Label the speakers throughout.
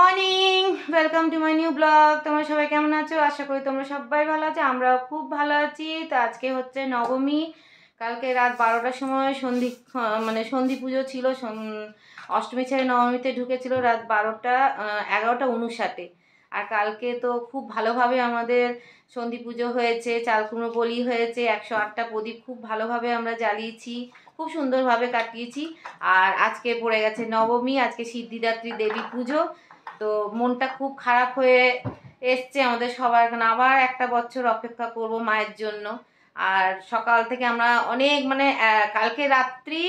Speaker 1: Morning, welcome to my new blog. তোমরা সবাই কেমন আছো? আশা করি তোমরা সবাই ভালো আছো, আমরাও খুব ভালো আছি। তো আজকে হচ্ছে নবমী। কালকে রাত 12টার সময় সন্ধি পুজো ছিল। অষ্টমী ছেড়ে নবমীতে ঢুকেছিল রাত 11টা 59। আর কালকে তো খুব ভালোভাবে আমাদের সন্ধি পুজো হয়েছে, চালকুমড়ো বলি হয়েছে, 108টা প্রদীপ খুব ভালোভাবে আমরা জ্বালিয়েছি, খুব সুন্দরভাবে কাটিয়েছি। আর আজকে পড়ে গেছে নবমী, আজকে সিদ্ধিদাত্রী দেবী পুজো। তো মনটা খুব খারাপ হয়ে এসছে আমাদের সবার, কারণ আবার একটা বছর অপেক্ষা করব মায়ের জন্য। আর সকাল থেকে আমরা অনেক কালকে রাত্রি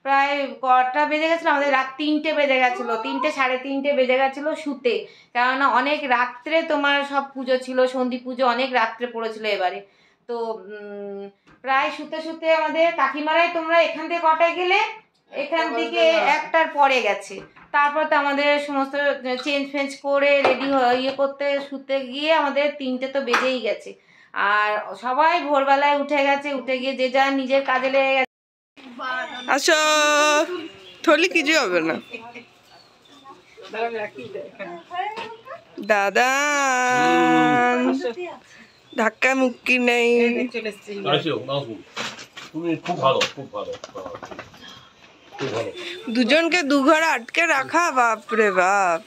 Speaker 1: প্রায় কটা বেজে গেছিলো, আমাদের রাত 3টে বেজে গেছিলো, 3টে 3:30 বেজে গেছিলো শুতে। কেননা অনেক রাত্রে তোমার সব পুজো ছিল, সন্ধি পুজো অনেক রাত্রে পড়েছিল এবারে। তো প্রায় শুতে শুতে আমাদের কাকিমারাই, তোমরা এখান থেকে কটায় গেলে? এখান থেকে 1টার পরে গেছে। তারপর তো আমাদের সমস্ত চেঞ্জ ফেঞ্জ করে রেডি করতে শুতে গিয়ে আমাদের 3টে তো বেজেই গেছে। আর সবাই ভোরবেলায় উঠে গেছে, উঠে গিয়ে যে যা নিজের কাজে লেগে গেছে।
Speaker 2: আচ্ছা, থলি কিছু হবে না দাদা, ধাক্কা মুক্কি নেই। দুজনকে দুঘরে আটকে রাখা, বাপরে বাপ।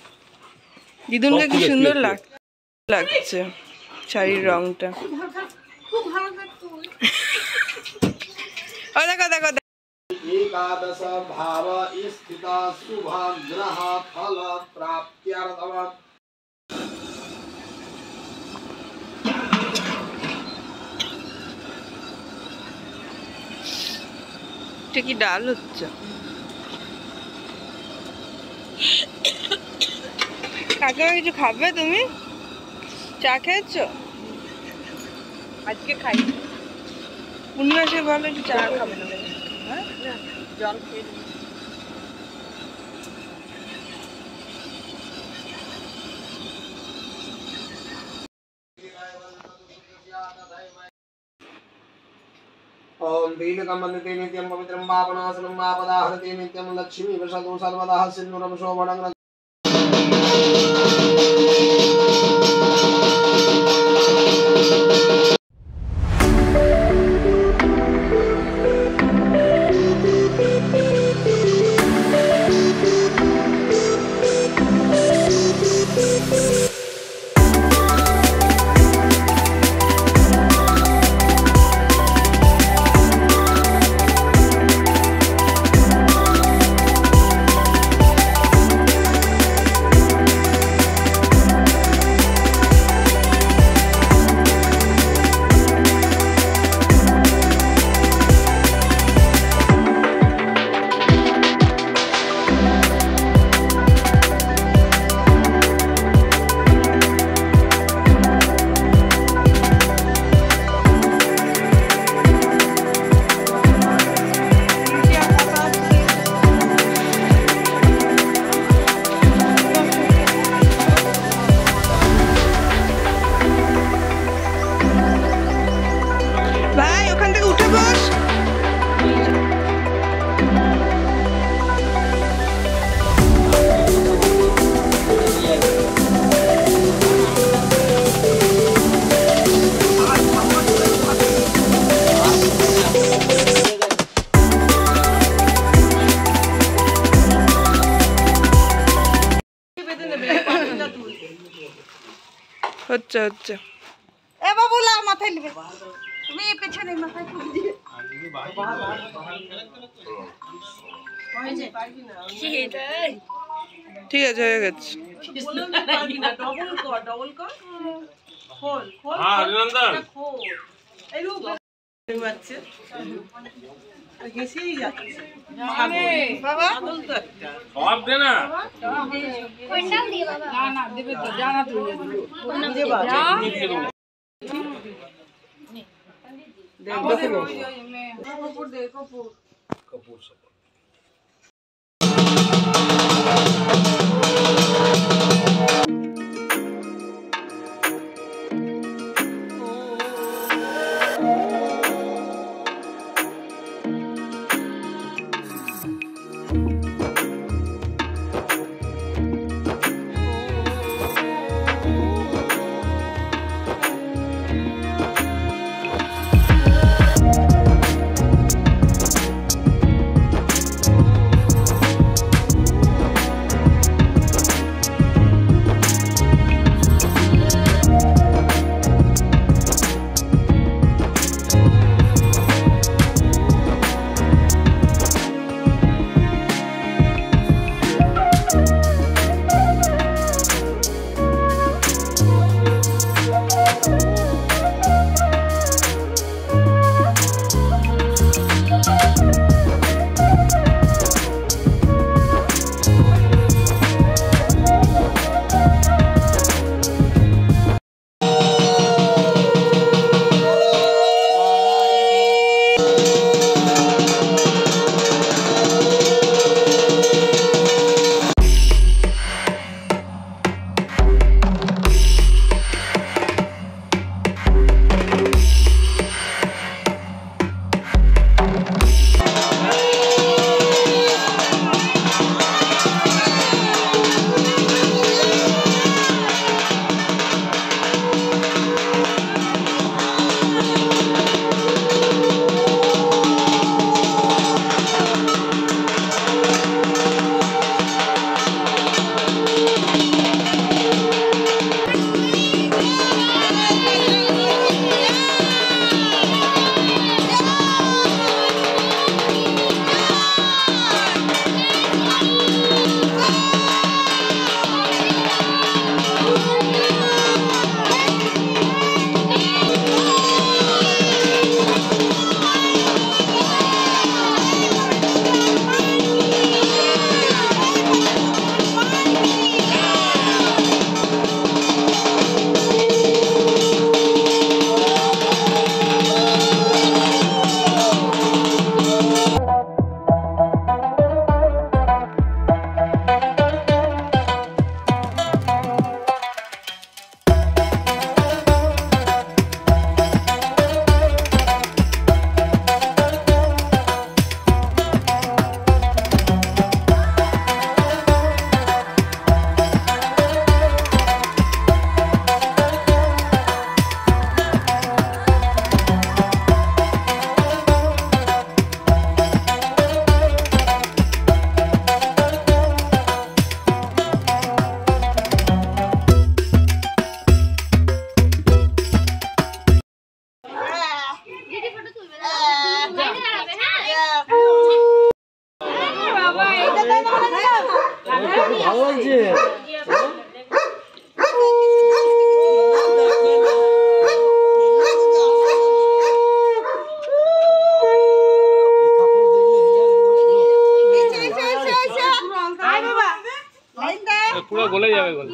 Speaker 2: দিদুনকে কি সুন্দর লাগছে শাড়ির রংটা। ও দেখো দেখো,
Speaker 3: एकादश भाव स्थित शुभ ग्रह फल प्राप्त्यर्थम
Speaker 2: কি ডাল হচ্ছে? কাকিমা কিছু খাবে? তুমি চা খেয়েছো?
Speaker 4: আজকে খাই
Speaker 2: পূর্ণিমাসে ভালো একটু চা খাবে না?
Speaker 4: জল খেয়ে
Speaker 3: ओम दीनकं वन्दते नित्यं पवित्रं पावनासनं मापदाहरते नित्यं लक्ष्मी वसतु सर्वदा सिन्धुरं शोभनं
Speaker 2: হচ্ছে হচ্ছে।
Speaker 4: এ বাবুলা মাথায় নেবে, তুমি পেছনে মাথায় ফুল দিয়ে
Speaker 2: ঠিক আছে, হয়ে গেছে।
Speaker 4: ডবল কর খোল খোল খোল এই রূপ বাচ্চা গেছেই যাচ্ছে বাবা।
Speaker 5: সব দে না,
Speaker 6: কোনটা দিয়ে বাবা?
Speaker 4: না না দেবে তো, জানা তুই নিজে বাবা দেখো কপুর দে কপুর
Speaker 5: কপুর সব পুরো গলে যাবে গলে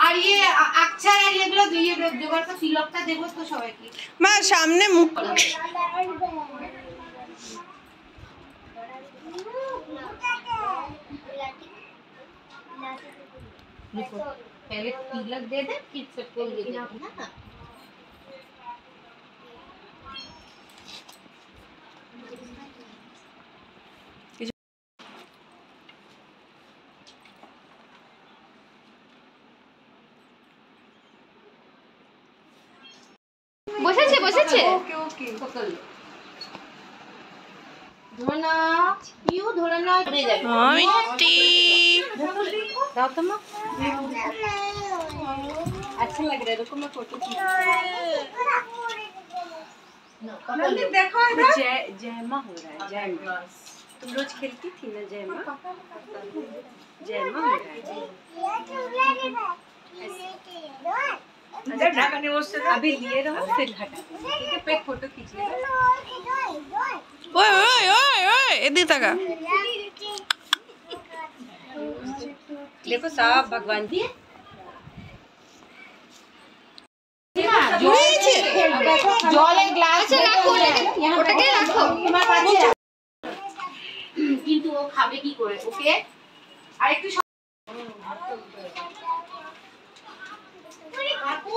Speaker 1: আর ये अक्षर আর এগুলো দিয়ে দেবার তো তিলকটা দেব তো সবাইকে।
Speaker 2: মা সামনে মুখ
Speaker 1: पहले तिलक दे दे फिर सबको ये दे ना।
Speaker 6: বসেছে বসেছে
Speaker 1: ओके ओके पकड़ लो ধনা ইউ ধরে না পড়ে যাবে
Speaker 2: মিষ্টি
Speaker 1: দাও তো মা
Speaker 4: अच्छा लग रहा है रुको मैं फोटो
Speaker 1: नंदी
Speaker 4: देखो इधर
Speaker 7: जयमा हो रहा है जयमा तुम रोज खेलती थी ना जयमा जयमा हो रहा है अभी लिए रहो फिर हटा ठीक है पे फोटो खींच लेगा
Speaker 2: ওই ওই ওই ওই এদিকে তাকা
Speaker 7: देखो साहब भगवान जी
Speaker 1: জলের গ্লাস
Speaker 6: রাখো ওটাকে রাখো
Speaker 1: তোমার কাছে কিন্তু ও খাবে কি করে ওকে আর একটু আপু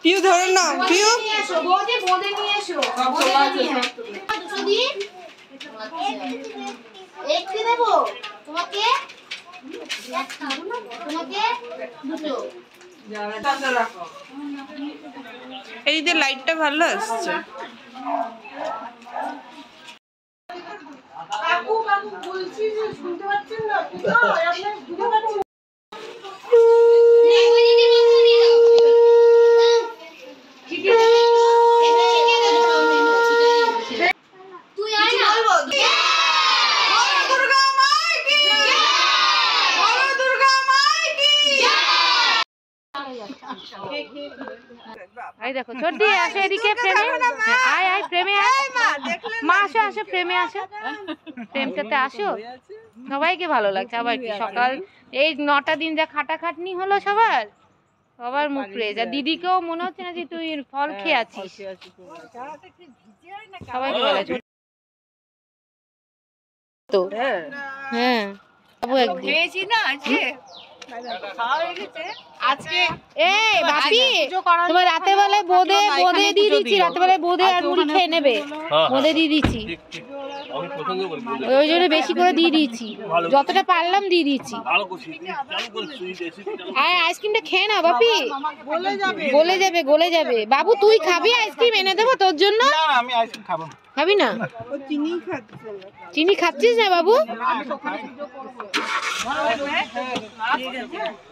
Speaker 2: পিউ ধরো না পিউ
Speaker 1: নিয়ে এসো বোঁদে নিয়ে এসো বোঁদে নিয়ে এসো দুটো দিন একটু দেবো তোমাকে তোমাকে দুটো
Speaker 2: এই যে লাইটটা ভালো আসছে
Speaker 1: কাকু কাকু বলছি যে শুনতে পাচ্ছেন না কোথায় আপনি শুনতে পাচ্ছেন
Speaker 6: তুই আয় না
Speaker 1: এই দেখো ছোটি আসো এদিকে প্রেমে আয় আয় প্রেমে আয় মা আসো আসো প্রেমে আসো প্রেমটাতে আসো সবাইকে ভালো লাগছে আবার কি সকাল এই 9টা দিন যা খাটাখাটনি হলো সবার মুখ রেজ আর দিদিকেও মনে হচ্ছে না যে তুই ফল খেয়ে আছিস সবাইকে ভালো লাগছে তো হ্যাঁ বাবু একদিন
Speaker 4: খেয়েছি না আজকে খাওয়া হয়ে গেছে
Speaker 1: আজকে এই বাপি তোমার রাতে বেলায় বোঁদে দিয়ে দিচ্ছি রাতে বেলায় বোঁদে আর মুড়ি খেয়ে নেবে বোঁদে দিয়ে দিচ্ছি
Speaker 5: আমি পছন্দ করি
Speaker 1: ওই জন্য বেশি করে দিয়ে দিচ্ছি যতটা পারলাম দিয়ে দিচ্ছি
Speaker 5: ভালো করছি চালু করছি দেশি
Speaker 1: আর আইসক্রিমটা খেয়ে না বাপি গলে যাবে বাবু তুই খাবি আইসক্রিম এনে দেবো তোর জন্য
Speaker 3: আমি আইসক্রিম খাবো না
Speaker 1: খাবি না চিনি খাচ্ছিস না বাবু
Speaker 3: ঠিক আছে